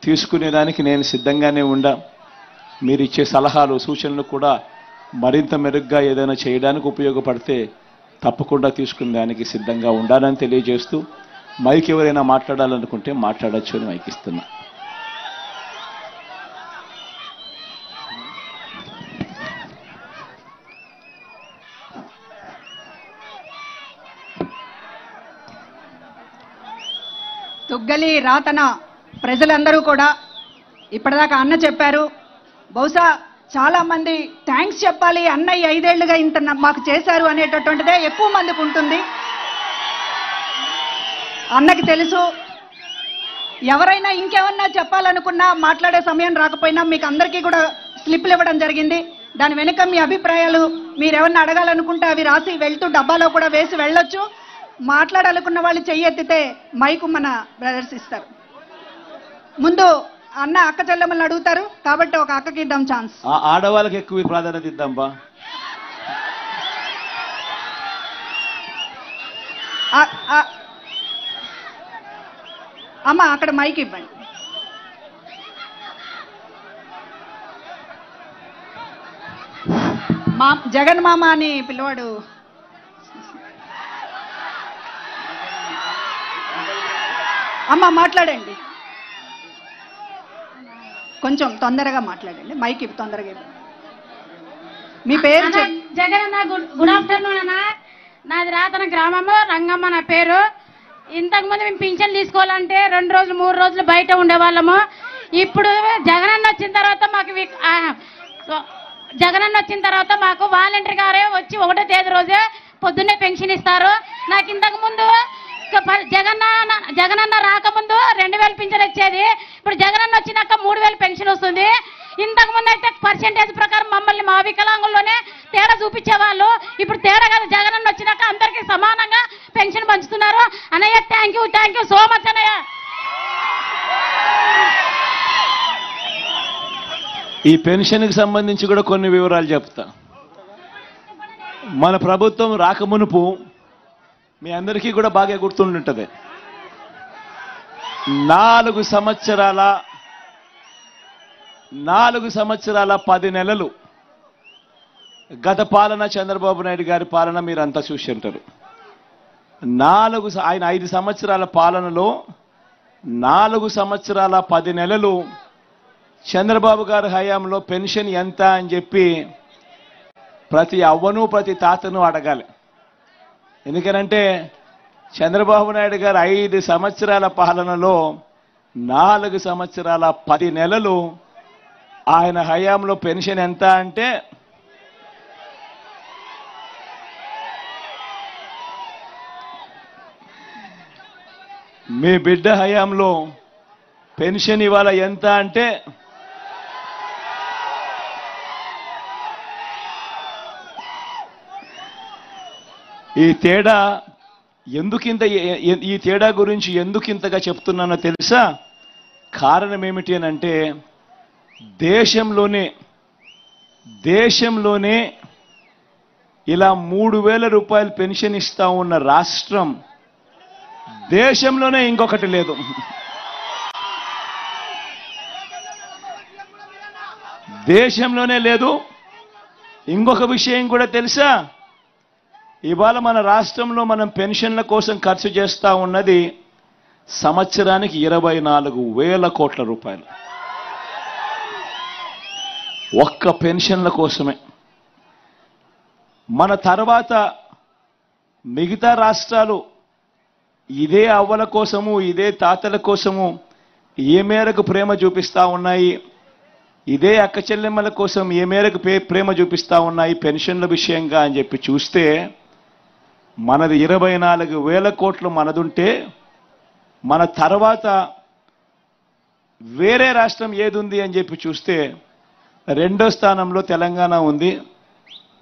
తీసుకునేదానికి నేను సిద్ధంగానే ఉండా. మీరు ఇచ్చే సలహాలు సూచనలు కూడా మరింత మెరుగ్గా ఏదైనా చేయడానికి ఉపయోగపడితే తప్పకుండా తీసుకునే దానికి సిద్ధంగా ఉండాలని తెలియజేస్తూ మైక్ ఎవరైనా మాట్లాడాలనుకుంటే మాట్లాడొచ్చు అని మైక్ ఇస్తున్నా. తుగ్గలి రాతన ప్రజలందరూ కూడా ఇప్పటిదాకా అన్న చెప్పారు. బహుశా చాలా మంది థ్యాంక్స్ చెప్పాలి, అన్నయ్య 5 ఏళ్లుగా ఇంత మాకు చేశారు అనేటటువంటిదే ఎక్కువ మందికి ఉంటుంది. అన్నకి తెలుసు. ఎవరైనా ఇంకేమన్నా చెప్పాలనుకున్నా మాట్లాడే సమయం రాకపోయినా మీకు అందరికీ కూడా స్లిప్లు ఇవ్వడం జరిగింది. దాని వెనుక మీ అభిప్రాయాలు మీరేమన్నా అడగాలనుకుంటే అవి రాసి వెళ్తూ డబ్బాలో కూడా వేసి వెళ్ళొచ్చు. మాట్లాడాలనుకున్న వాళ్ళు చెయ్యెత్తితే మైకు మన బ్రదర్స్ ఇస్తారు. ముందు అన్న అక్క చెల్లెమ్మల్ని అడుగుతారు కాబట్టి ఒక అక్కకి ఇద్దాం ఛాన్స్. ఆడవాళ్ళకి ఎక్కువ ప్రాధాన్యత ఇద్దాం బా. అమ్మ అక్కడ మైక్ ఇవ్వండి. జగన్ మామ అని పిల్లవాడు అమ్మ మాట్లాడండి, కొంచెం తొందరగా మాట్లాడండి, మైక్ తొందరగా ఇవ్వండి. మీ పేరు జగన్ అన్న. గుడ్ ఆఫ్టర్నూన్ అన్న. నాది రాతన గ్రామంలో రంగమ్మ నా పేరు. ఇంతకుముందు మేము పింఛన్ తీసుకోవాలంటే 2 రోజులు 3 రోజులు బయట ఉండేవాళ్ళము. ఇప్పుడు జగనన్న వచ్చిన తర్వాత మాకు వాలంటీర్ గారే వచ్చి 1వ తేదీ రోజే పొద్దున్నే పెన్షన్ ఇస్తారు. నాకు ఇంతకు ముందు జగనన్న రాకముందు 2000 పింఛన్ వచ్చేది. ఇప్పుడు జగనన్న వచ్చినాక 3000 పెన్షన్ వస్తుంది. ఇంతకు ముందు అయితే పర్సెంటేజ్ ప్రకారం మమ్మల్ని మా వికలాంగుల్లోనే తేడా చూపించేవాళ్ళు. ఇప్పుడు తేడా కాదు, జగనన్న వచ్చినాక అందరికీ సమానంగా పెన్షన్ పంచుతున్నారు. అన్నయ్య థ్యాంక్ యూ సో మచ్ అన్నయ్య. ఈ పెన్షన్కి సంబంధించి కూడా కొన్ని వివరాలు చెప్తా. మన ప్రభుత్వం రాకమునుపు మీ అందరికీ కూడా బాగా గుర్తుండుంటది. 4 సంవత్సరాల 10 నెలలు గత పాలన, చంద్రబాబు నాయుడు గారి పాలన మీరంతా చూసి ఉంటారు. ఆయన 5 సంవత్సరాల పాలనలో 4 సంవత్సరాల 10 నెలలు చంద్రబాబు గారి హయాంలో పెన్షన్ ఎంత అని చెప్పి ప్రతి అవ్వను ప్రతి తాతను అడగాలి. ఎందుకనంటే చంద్రబాబు నాయుడు గారు 5 సంవత్సరాల పాలనలో 4 సంవత్సరాల 10 నెలలు ఆయన హయాంలో పెన్షన్ ఎంత అంటే మీ బిడ్డ హయాంలో పెన్షన్ ఇవాళ ఎంత అంటే ఈ తేడా గురించి ఎందుకింతగా చెప్తున్నానో తెలుసా? కారణం ఏమిటి అని అంటే దేశంలోనే ఇలా 3000 రూపాయలు పెన్షన్ ఇస్తా ఉన్న రాష్ట్రం దేశంలోనే ఇంకొకటి లేదు. దేశంలోనే లేదు. ఇంకొక విషయం కూడా తెలుసా? ఇవాళ మన రాష్ట్రంలో మనం పెన్షన్ల కోసం ఖర్చు చేస్తా ఉన్నది సంవత్సరానికి 24,000 కోట్ల రూపాయలు ఒక్క పెన్షన్ల కోసమే. మన తర్వాత మిగతా రాష్ట్రాలు ఇదే అవ్వల కోసము, ఇదే తాతల కోసము ఏ మేరకు ప్రేమ చూపిస్తా ఉన్నాయి, ఇదే అక్క చెల్లెమ్మల కోసం ఏ మేరకు ప్రేమ చూపిస్తా ఉన్నాయి పెన్షన్ల విషయంగా అని చెప్పి చూస్తే మనది 24,000 కోట్లు మనదుంటే మన తర్వాత వేరే రాష్ట్రం ఏది ఉంది అని చెప్పి చూస్తే 2వ స్థానంలో తెలంగాణ ఉంది,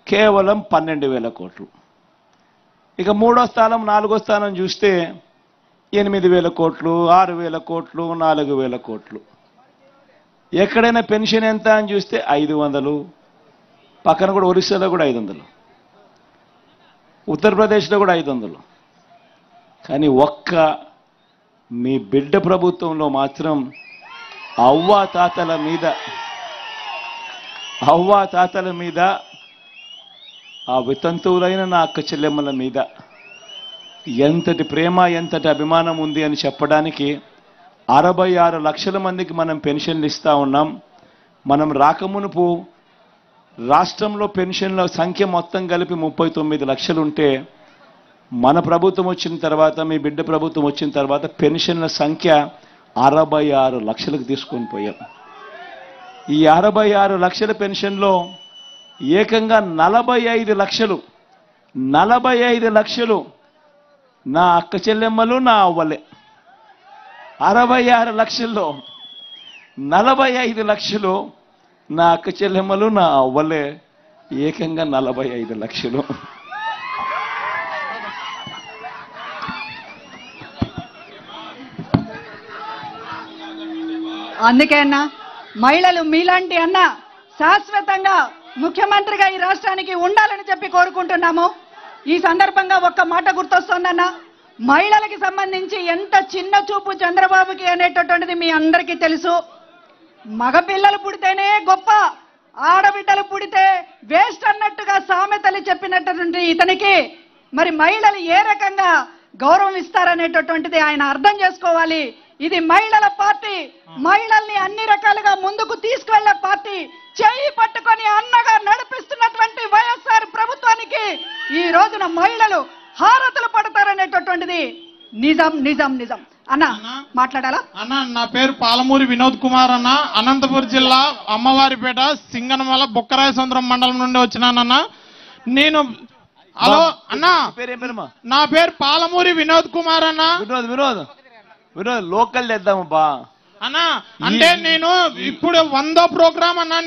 కేవలం 12,000 కోట్లు. ఇక 3వ స్థానం 4వ స్థానం చూస్తే 8,000 కోట్లు, 6,000 కోట్లు, 4,000 కోట్లు. ఎక్కడైనా పెన్షన్ ఎంత అని చూస్తే 500, పక్కన కూడా ఒరిస్సాలో కూడా 500, ఉత్తరప్రదేశ్లో కూడా 500. కానీ ఒక్క మీ బిడ్డ ప్రభుత్వంలో మాత్రం అవ్వాతాతల మీద ఆ వితంతువులైన నా అక్క చెల్లెమ్మల మీద ఎంతటి ప్రేమ ఎంతటి అభిమానం ఉంది అని చెప్పడానికి 66 లక్షల మందికి మనం పెన్షన్లు ఇస్తా ఉన్నాం. మనం రాకమునుపు రాష్ట్రంలో పెన్షన్ల సంఖ్య మొత్తం కలిపి 39 లక్షలు ఉంటే మన ప్రభుత్వం వచ్చిన తర్వాత, మీ బిడ్డ ప్రభుత్వం వచ్చిన తర్వాత పెన్షన్ల సంఖ్య 66 లక్షలకు తీసుకొని పోయాం. ఈ 66 లక్షల పెన్షన్లో ఏకంగా 45 లక్షలు నా అక్క చెల్లెమ్మలు, నా అవ్వలే. 66 లక్షల్లో 45 లక్షలు నా అక్క చెల్లెమ్మలు, నా అవ్వలే. ఏకంగా 45 లక్షలు. అందుకే అన్న, మహిళలు మీలాంటి అన్న శాశ్వతంగా ముఖ్యమంత్రిగా ఈ రాష్ట్రానికి ఉండాలని చెప్పి కోరుకుంటున్నాము. ఈ సందర్భంగా ఒక్క మాట గుర్తొస్తోందన్న, మహిళలకి సంబంధించి ఎంత చిన్న చూపు చంద్రబాబుకి అనేటటువంటిది మీ అందరికీ తెలుసు. మగపిల్లలు పుడితేనే గొప్ప, ఆడబిడ్డలు పుడితే వేస్ట్ అన్నట్టుగా సామెతలు చెప్పినటువంటి ఇతనికి మరి మహిళలు ఏ రకంగా గౌరవం ఇస్తారనేటటువంటిది ఆయన అర్థం చేసుకోవాలి. ఇది మహిళల పార్టీ, మహిళల్ని అన్ని రకాలుగా ముందుకు తీసుకెళ్లే పార్టీ. చేయి పట్టుకొని అన్నగా నడిపిస్తున్నటువంటి వైఎస్ఆర్ ప్రభుత్వానికి ఈ రోజున మహిళలు హారతులు పడతారనేటటువంటిది నిజం నిజం నిజం. అన్న మాట్లాడాలా? అన్న, నా పేరు పాలమూరి వినోద్ కుమార్ అన్న. అనంతపురం జిల్లా అమ్మవారిపేట సింగనమల బొక్కరాయ సముద్రం మండలం నుండి వచ్చినానన్న. నేను హలో అన్న, నా పేరు పాలమూరి వినోద్ కుమార్ అన్న. వినోద్ లోకల్ చేద్దామబ్బా అన్న. అంటే నేను ఇప్పుడు 100వ ప్రోగ్రామ్ అన్నా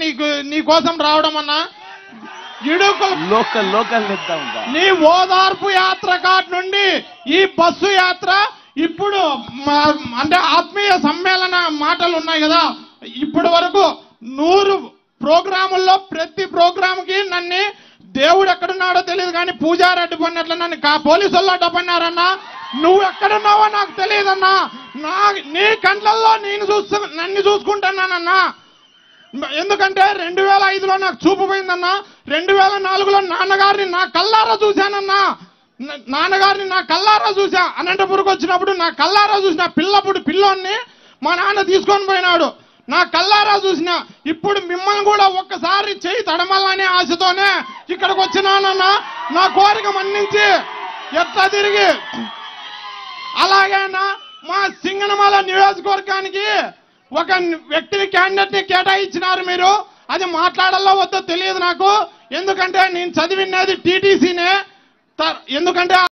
నీ కోసం రావడం అన్నా. లోకల్ నీ ఓదార్పు యాత్ర కాటి నుండి ఈ బస్సు యాత్ర ఇప్పుడు అంటే ఆత్మీయ సమ్మేళన మాటలు ఉన్నాయి కదా, ఇప్పటి వరకు 100 ప్రోగ్రాముల్లో ప్రతి ప్రోగ్రాముకి నన్ను దేవుడు ఎక్కడున్నాడో తెలియదు కానీ పూజారి అడ్డుపడినట్లు నన్ను పోలీసు వాళ్ళు అడ్డుపడినారన్నా. నువ్వు ఎక్కడున్నావో నాకు తెలియదన్నా. నీ కంట్లల్లో నన్ను చూసుకుంటున్నానన్నా. ఎందుకంటే 2005లో నాకు చూపు పోయిందన్నా. 2004లో నాన్నగారిని నా కల్లారా చూశానన్నా. అనంతపురకు వచ్చినప్పుడు నా కల్లారా చూసిన పిల్లోన్ని మా నాన్న తీసుకొని పోయినాడు. నా కల్లారా చూసిన. ఇప్పుడు మిమ్మల్ని కూడా ఒక్కసారి చేయి తడమల్లనే ఆశతోనే ఇక్కడికి వచ్చినానన్నా. నా కోరిక మన్నించి ఎట్లా తిరిగి అలాగేనా మా సింగనమల నియోజకవర్గానికి ఒక వ్యక్తిని క్యాండిడేట్ ని కేటాయించినారు మీరు. అది మాట్లాడాలో వద్దో తెలియదు నాకు. ఎందుకంటే నేను చదివినది టీటీసీనే. ఎందుకంటే